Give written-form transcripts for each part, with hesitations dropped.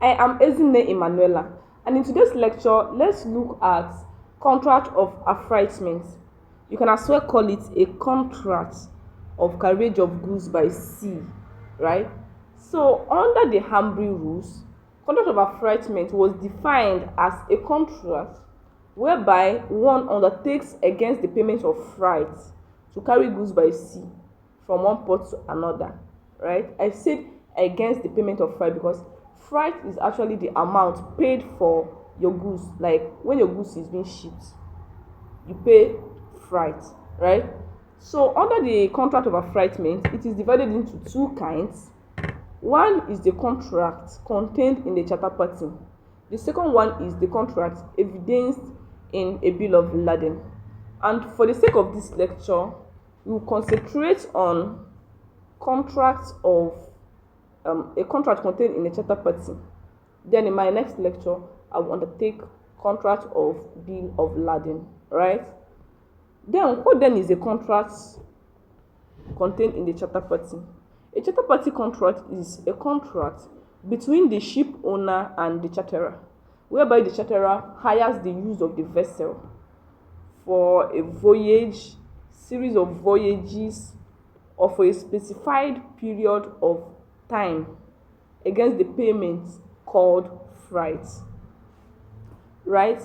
I am Ezine Emanuela, and in today's lecture, let's look at contract of affreightment. You can as well call it a contract of carriage of goods by sea, right? So, under the Hambry rules, contract of affreightment was defined as a contract whereby one undertakes against the payment of freight to carry goods by sea from one port to another, right? I said against the payment of freight because freight is actually the amount paid for your goods. Like when your goods is being shipped, you pay freight, right? So under the contract of affreightment, it is divided into two kinds. One is the contract contained in the charter party. The second one is the contract evidenced in a bill of lading. And for the sake of this lecture, we will concentrate on contracts of a contract contained in a charter party. Then in my next lecture, I will undertake contract of bill of lading, right? Then what then is a contract contained in the charter party? A charter party contract is a contract between the ship owner and the charterer, whereby the charterer hires the use of the vessel for a voyage, series of voyages, or for a specified period of time against the payment called freight, right?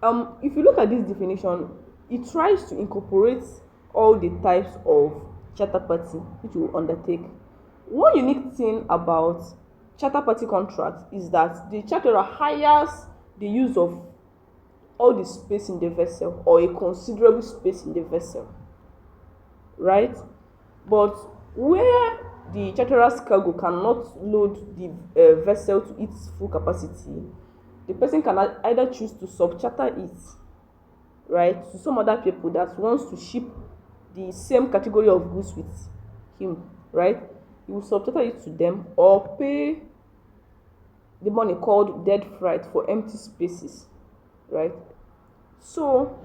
If you look at this definition, it tries to incorporate all the types of charter party which you will undertake. One unique thing about charter party contract is that the charterer hires the use of all the space in the vessel or a considerable space in the vessel, right? But where the charterer's cargo cannot load the vessel to its full capacity, the person can either choose to subcharter it, right, to some other people that wants to ship the same category of goods with him, right? He will subcharter it to them or pay the money called dead freight for empty spaces, right? So,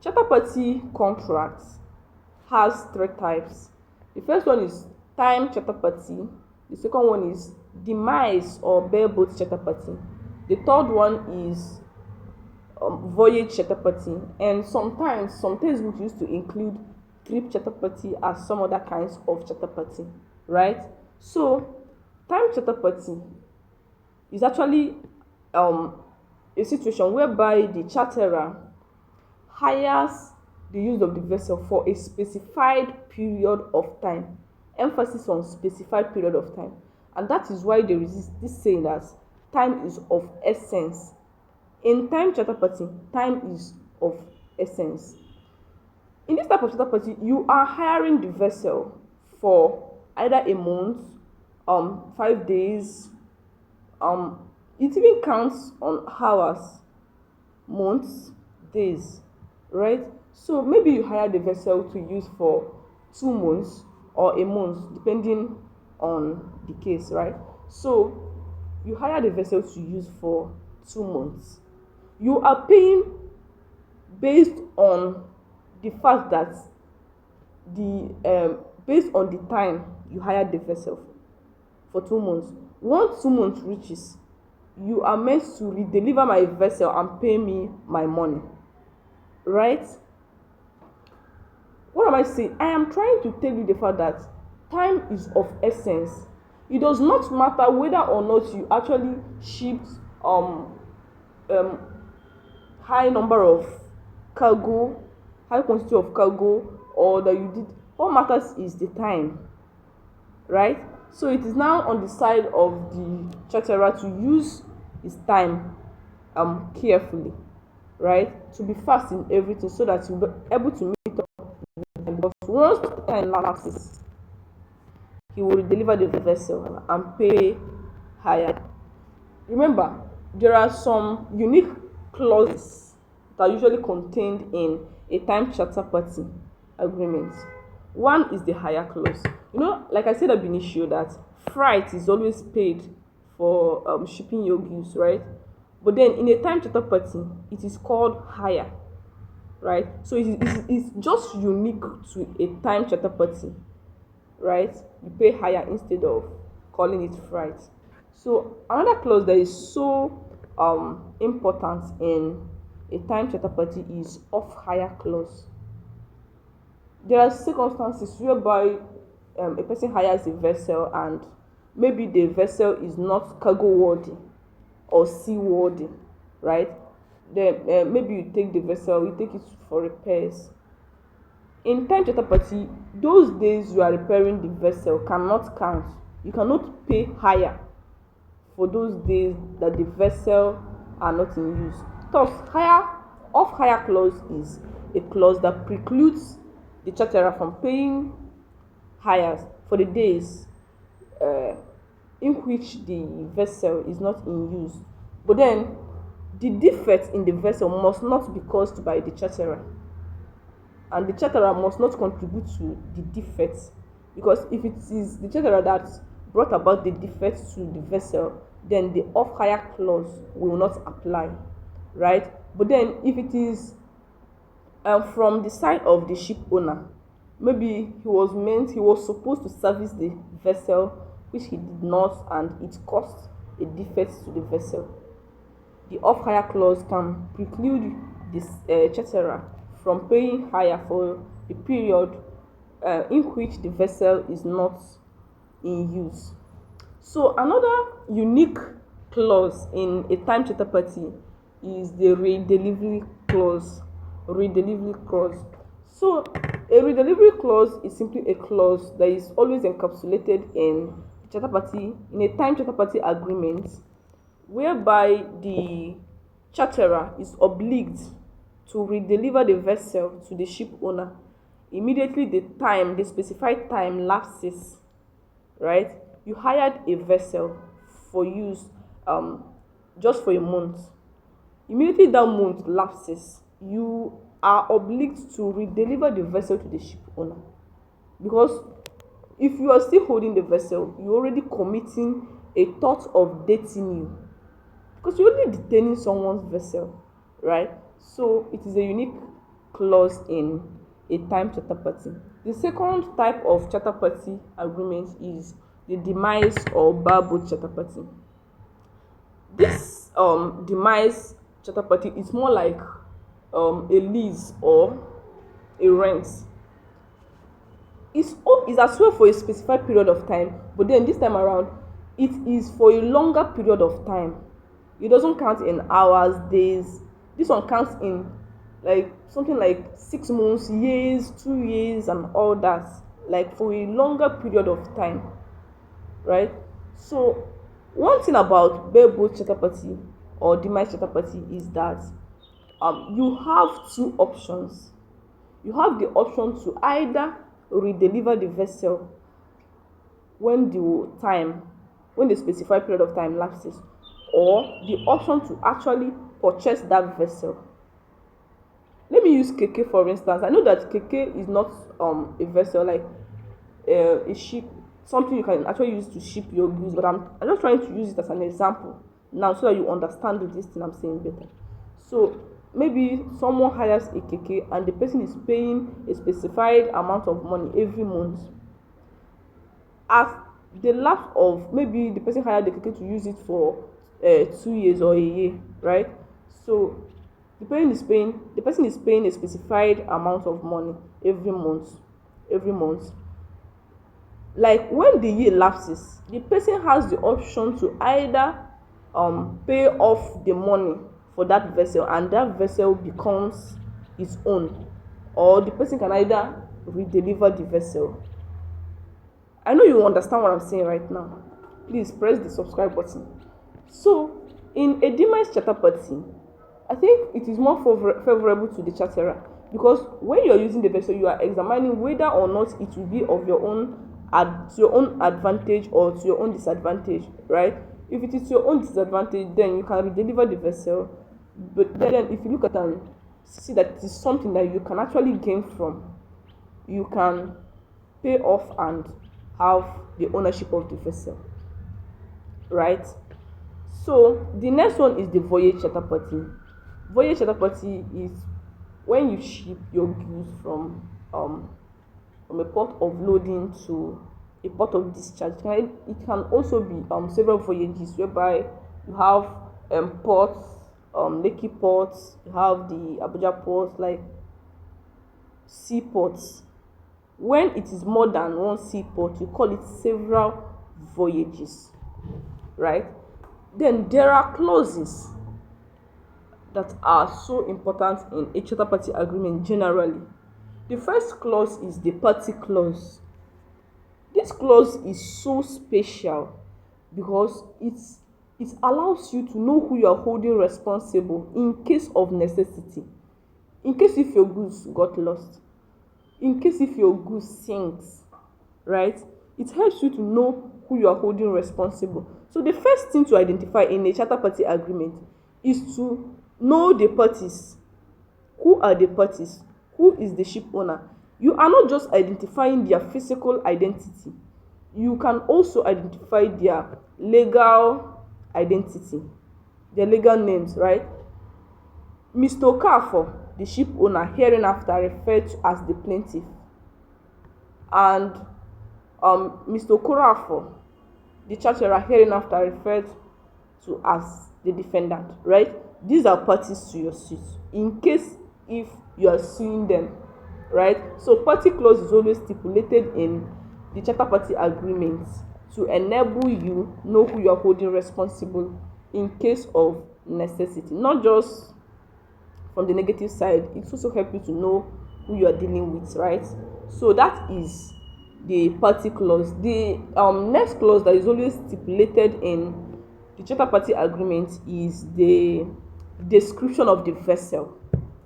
charter party contracts has three types. The first one is time charter party. The second one is demise or bareboat charter party. The third one is voyage charter party, and sometimes we used to include trip charter party as some other kinds of charter party, right? So, time charter party is actually a situation whereby the charterer hires the use of the vessel for a specified period of time. Emphasis on specified period of time. And that is why there is this saying that time is of essence. In time charter party, time is of essence. In this type of charter party, you are hiring the vessel for either a month, 5 days, it even counts on hours, months, days, right? So maybe you hire the vessel to use for 2 months or a month, depending on the case, right? So you hire the vessel to use for 2 months. You are paying based on the fact that based on the time you hired the vessel for 2 months. Once 2 months reaches, you are meant to redeliver my vessel and pay me my money, right? What am I saying? I am trying to tell you the fact that time is of essence. It does not matter whether or not you actually shipped high number of cargo, high quantity of cargo, or that you did. What matters is the time, right? So it is now on the side of the charterer to use his time carefully, right? To be fast in everything so that you'll be able to meet up with them. Because once the time lapses, he will deliver the vessel and pay higher. Remember, there are some unique clauses that are usually contained in a time charter party agreement. One is the hire clause. You know, like I said at initio, that freight is always paid for shipping your goods, right? But then in a time charter party, it is called hire, right? So it's just unique to a time charter party, right? You pay hire instead of calling it freight. So another clause that is so important in a time charter party is off hire clause. There are circumstances whereby a person hires a vessel and maybe the vessel is not cargo worthy or seaworthy, right? Then maybe you take the vessel, you take it for repairs. In time charter party, those days you are repairing the vessel cannot count. You cannot pay higher for those days that the vessel are not in use. Thus, off hire clause is a clause that precludes the charterer from paying hires for the days in which the vessel is not in use. But then, the defect in the vessel must not be caused by the charterer, and the charterer must not contribute to the defects, because if it is the charterer that brought about the defects to the vessel, then the off hire clause will not apply, right? But then if it is from the side of the ship owner, maybe he was supposed to service the vessel which he did not, and it caused a defect to the vessel, the off hire clause can preclude this charterer from paying hire for the period in which the vessel is not in use. So another unique clause in a time charter party is the redelivery clause. So a redelivery clause is simply a clause that is always encapsulated in a time charter party agreement, whereby the charterer is obliged to redeliver the vessel to the ship owner immediately the specified time lapses, right? You hired a vessel for use just for a month. Immediately that month lapses, you are obliged to redeliver the vessel to the ship owner, because if you are still holding the vessel, you're already committing a thought of dating you, because you're only detaining someone's vessel, right? So it is a unique clause in a time charter party. The second type of charter party agreement is the demise or bareboat charter party. This demise charter party is more like a lease or a rent. It's as well for a specified period of time, but then this time around it is for a longer period of time. It doesn't count in hours, days. This one counts in like something like 6 months, years, 2 years, and all that, like for a longer period of time, right? So one thing about bareboat charter party or demise charter party is that you have two options. You have the option to either redeliver the vessel when the specified period of time lapses, or the option to actually purchase that vessel. Let me use keke for instance. I know that keke is not a vessel like a ship, something you can actually use to ship your goods, but I'm just trying to use it as an example now so that you understand this thing I'm saying better. So maybe someone hires a keke and the person is paying a specified amount of money every month. At the lapse of, maybe the person hired the keke to use it for 2 years or a year, right? So the person is paying a specified amount of money every month. Like when the year lapses, the person has the option to either pay off the money for that vessel and that vessel becomes its own, or the person can either redeliver the vessel. I know you understand what I'm saying right now. Please press the subscribe button. So in a demise charter party, I think it is more favorable to the charterer, because when you are using the vessel, you are examining whether or not it will be of your own to your own advantage or to your own disadvantage, right? If it is your own disadvantage, then you can redeliver the vessel. But then if you look at and see that it is something that you can actually gain from, you can pay off and have the ownership of the vessel, right? So the next one is the voyage charter party. Voyage charter party is when you ship your goods from a port of loading to a port of discharge. It can also be several voyages whereby you have ports, Lekki ports, you have the Abuja ports, like seaports. When it is more than one seaport, you call it several voyages, right? Then there are clauses that are so important in a charter party agreement generally. The first clause is the party clause. This clause is so special because it allows you to know who you are holding responsible in case of necessity, in case if your goods got lost, in case if your goods sinks, right? It helps you to know who you are holding responsible. So the first thing to identify in a charter party agreement is to know the parties. Who are the parties? Who is the ship owner? You are not just identifying their physical identity. You can also identify their legal identity, their legal names, right? Mr. Okafor, the ship owner, hereinafter referred to as the plaintiff, and Mr. Okorafor, the charterer, hereinafter referred to as the defendant, right? These are parties to your suit in case if you are suing them, right? So party clause is always stipulated in the charter party agreement to enable you know who you are holding responsible in case of necessity, not just from the negative side. It also helps you to know who you are dealing with, right? So that is the party clause. The next clause that is always stipulated in the charter party agreement is the description of the vessel.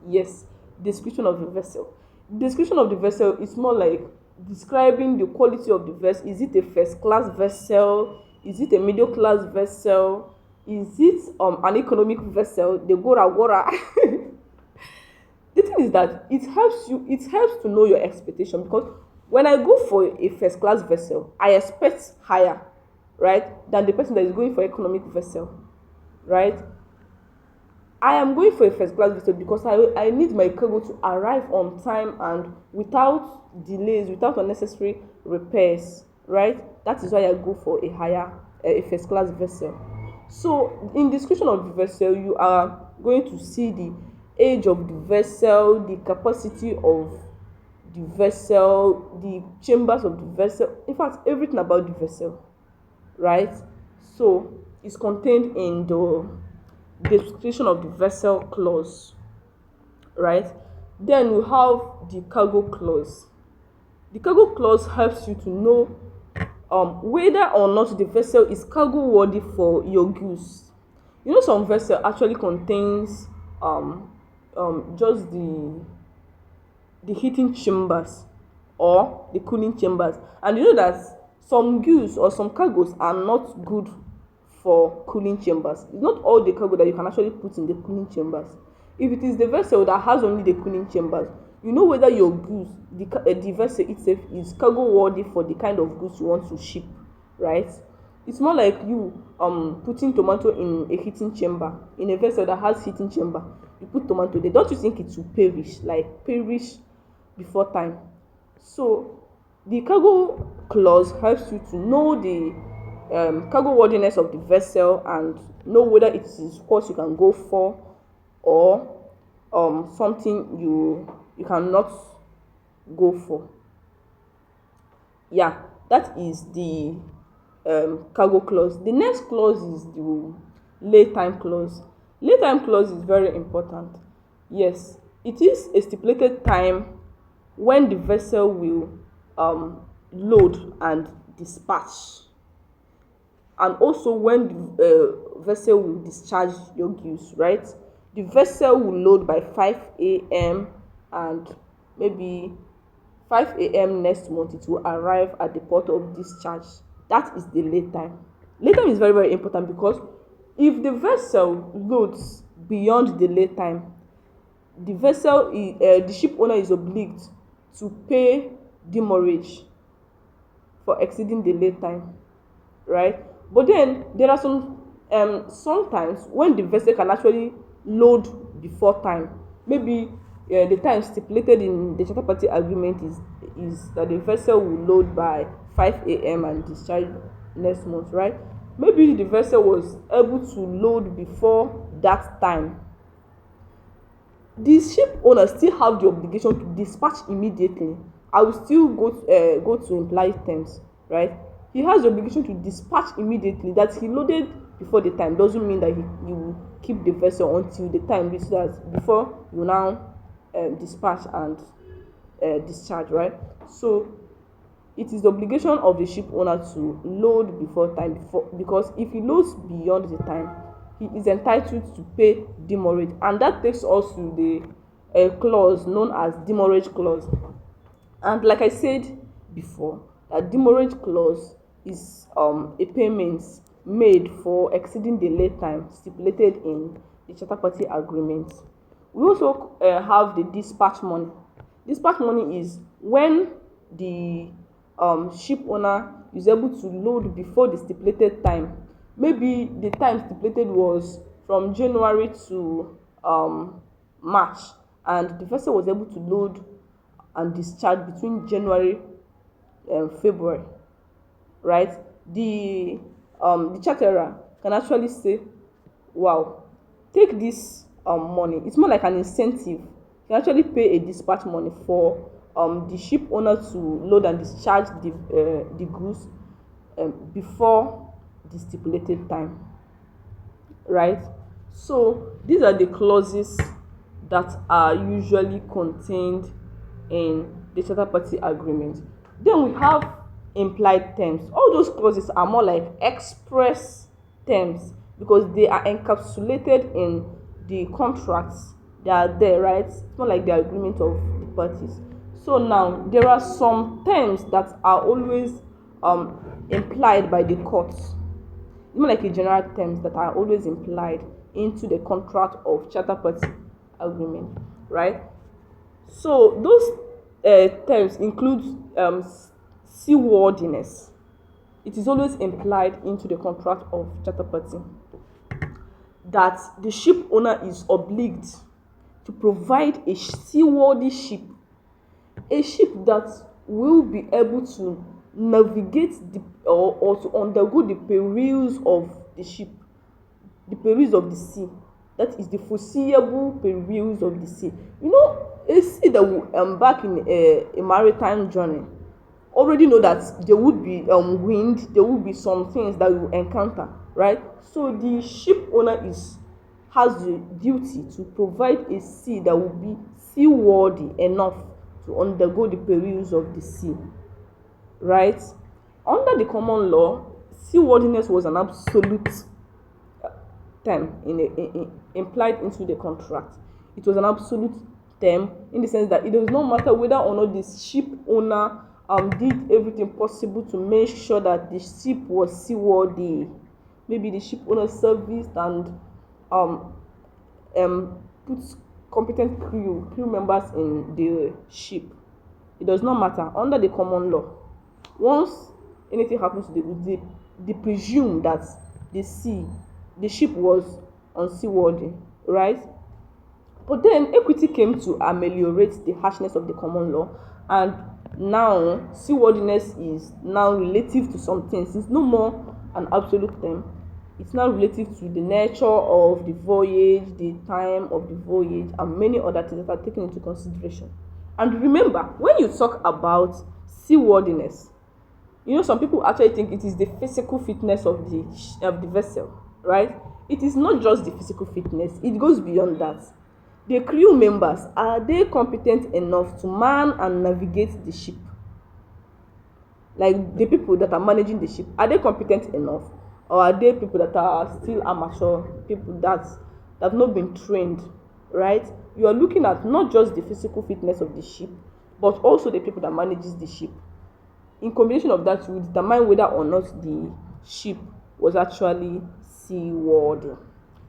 Yes, description of the vessel. Description of the vessel is more like describing the quality of the vessel. Is it a first class vessel? Is it a middle class vessel? Is it an economic vessel? The gora gora. The thing is that it helps to know your expectation, because when I go for a first class vessel, I expect higher, right, than the person that is going for economic vessel, right? I am going for a first class vessel because I need my cargo to arrive on time and without delays, without unnecessary repairs, right? That is why I go for a first class vessel. So in description of the vessel, you are going to see the age of the vessel, the capacity of the vessel, the chambers of the vessel, in fact everything about the vessel, right? So it's contained in the description of the vessel clause, right? Then we have the cargo clause. The cargo clause helps you to know whether or not the vessel is cargo worthy for your goods. You know, some vessel actually contains just the heating chambers or the cooling chambers, and you know that some goods or some cargos are not good for cooling chambers. It's not all the cargo that you can actually put in the cooling chambers. If it is the vessel that has only the cooling chambers, you know whether your goods, the vessel itself, is cargo worthy for the kind of goods you want to ship, right? It's more like you putting tomato in a heating chamber, in a vessel that has heating chamber. You put tomato there, don't you think it will perish before time? So the cargo clause helps you to know the cargo worthiness of the vessel and know whether it is what you can go for or something you cannot go for. Yeah, that is the cargo clause. The next clause is the lay time clause. Lay time clause is very important. Yes, it is a stipulated time when the vessel will load and dispatch, and also when the vessel will discharge your goods, right? The vessel will load by 5 a.m. and maybe 5 a.m. next month it will arrive at the port of discharge. That is the lay time. Lay time is very, very important because if the vessel loads beyond the lay time, the ship owner is obliged to pay demurrage for exceeding the lay time, right? But then there are sometimes when the vessel can actually load before time. Maybe the time stipulated in the charter party agreement is that the vessel will load by 5 a.m. and discharge next month, right? Maybe the vessel was able to load before that time. The ship owner still have the obligation to dispatch immediately. I will still go to implied terms, right? He has the obligation to dispatch immediately. That he loaded before the time doesn't mean that he will keep the vessel until the time reaches that before you now dispatch and discharge, right? So it is the obligation of the ship owner to load before time, because if he loads beyond the time, he is entitled to pay demurrage, and that takes us to the clause known as demurrage clause. And like I said before, that demurrage clause is a payment made for exceeding the lay time stipulated in the charter party agreement. We also have the dispatch money. Dispatch money is when the ship owner is able to load before the stipulated time. Maybe the time stipulated was from January to March, and the vessel was able to load and discharge between January and February, right? The charterer can actually say, wow, take this money. It's more like an incentive. You can actually pay a dispatch money for the ship owner to load and discharge the goods before the stipulated time, right? So these are the clauses that are usually contained in the charter party agreement. Then we have implied terms. All those clauses are more like express terms because they are encapsulated in the contracts. They are there, right? It's more like the agreement of the parties. So now there are some terms that are always implied by the courts, more like a general terms that are always implied into the contract of charter party agreement, right? So those terms include seaworthiness. It is always implied into the contract of charter party that the ship owner is obliged to provide a seaworthy ship, a ship that will be able to navigate or to undergo the perils of the ship, the perils of the sea. That is the foreseeable perils of the sea. You know, a sea that will embark in a maritime journey already know that there would be wind, there will be some things that you will encounter, right? So the ship owner has the duty to provide a sea that will be seaworthy enough to undergo the perils of the sea, right? Under the common law, seaworthiness was an absolute term implied into the contract. It was an absolute term in the sense that it does not matter whether or not the ship owner did everything possible to make sure that the ship was seaworthy. Maybe the ship owner serviced and put competent crew members in the ship. It does not matter. Under the common law, once anything happens to the goods, they presume that the ship was unseaworthy, right? But then equity came to ameliorate the harshness of the common law, and now seaworthiness is now relative to some things. It's no more an absolute term. It's now relative to the nature of the voyage, the time of the voyage, and many other things that are taken into consideration. And remember, when you talk about seaworthiness, you know, some people actually think it is the physical fitness of the vessel, right? It is not just the physical fitness, it goes beyond that. The crew members, are they competent enough to man and navigate the ship? Like the people that are managing the ship, are they competent enough? Or are they people that are still amateur, people that have not been trained, right? You are looking at not just the physical fitness of the ship, but also the people that manages the ship. In combination of that, you will determine whether or not the ship was actually seaworthy.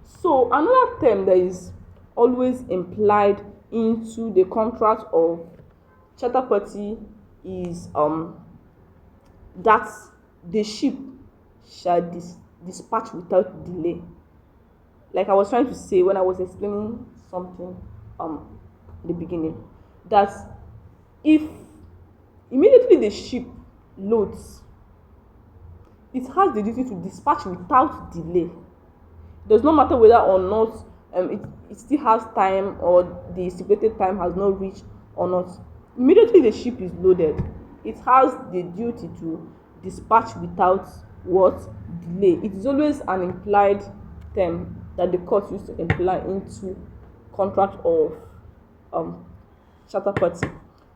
So another term that is always implied into the contract of charter party is that the ship shall dispatch without delay. Like I was trying to say when I was explaining something in the beginning, that if immediately the ship loads, it has the duty to dispatch without delay. Does not matter whether or not it still has time, or the stipulated time has not reached or not. Immediately the ship is loaded, it has the duty to dispatch without what? Delay. It is always an implied term that the court used to imply into contract of charter party.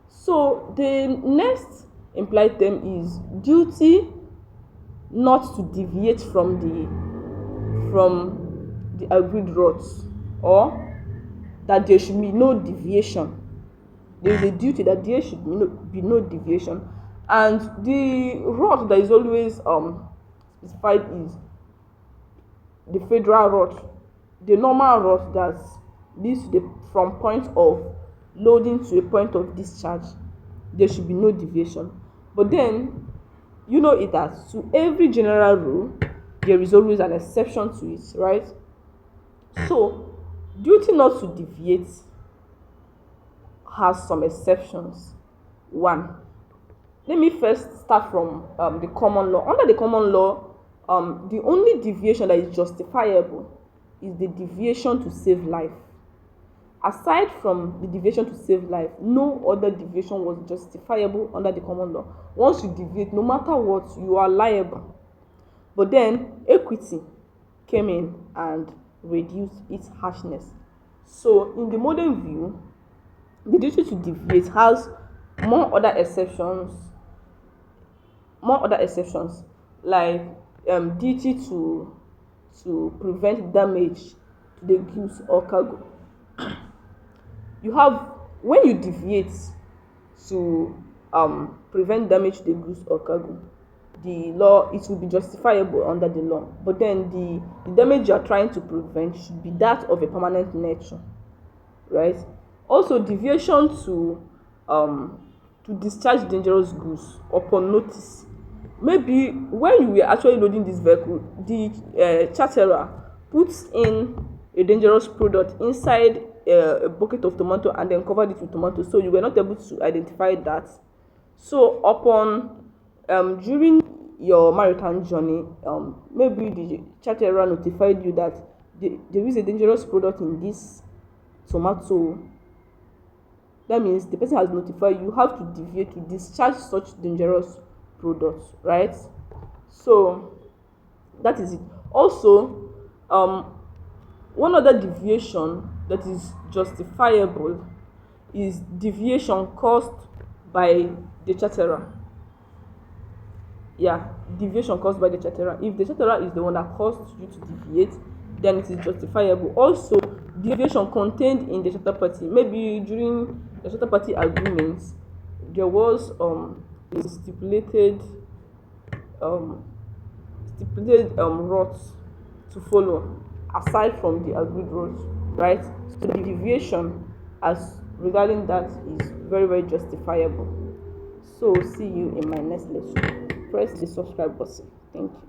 So the next implied term is duty not to deviate from the agreed routes, or that there should be no deviation. There is a duty that there should be no deviation, and the route that is always specified is the federal route, the normal route that leads from point of loading to a point of discharge. There should be no deviation. But then, you know it that to every general rule there is always an exception to it, right? So duty not to deviate has some exceptions. One, let me first start from the common law. Under the common law, the only deviation that is justifiable is the deviation to save life. Aside from the deviation to save life, no other deviation was justifiable under the common law. Once you deviate, no matter what, you are liable. But then equity came in and reduced its harshness. So in the modern view, the duty to deviate has more other exceptions, like duty to prevent damage to the goods or cargo. You have, when you deviate to prevent damage to the goods or cargo, the law, it will be justifiable under the law. But then the damage you are trying to prevent should be that of a permanent nature, right? Also, deviation to discharge dangerous goods upon notice. Maybe when you were actually loading this vehicle, the charterer puts in a dangerous product inside a bucket of tomato and then covered it with tomato, so you were not able to identify that. So upon during your maritime journey, maybe the charterer notified you that there is a dangerous product in this tomato. That means the person has notified you have to deviate to discharge such dangerous products, right? So that is it. Also, one other deviation that is justifiable is deviation caused by the charterer. Yeah, deviation caused by the charterer. If the charterer is the one that caused you to deviate, then it is justifiable. Also, deviation contained in the charter party. Maybe during the charter party agreements, there was a stipulated routes to follow aside from the agreed routes, right? So the deviation as regarding that is very, very justifiable. So see you in my next lecture. Press the subscribe button. Thank you.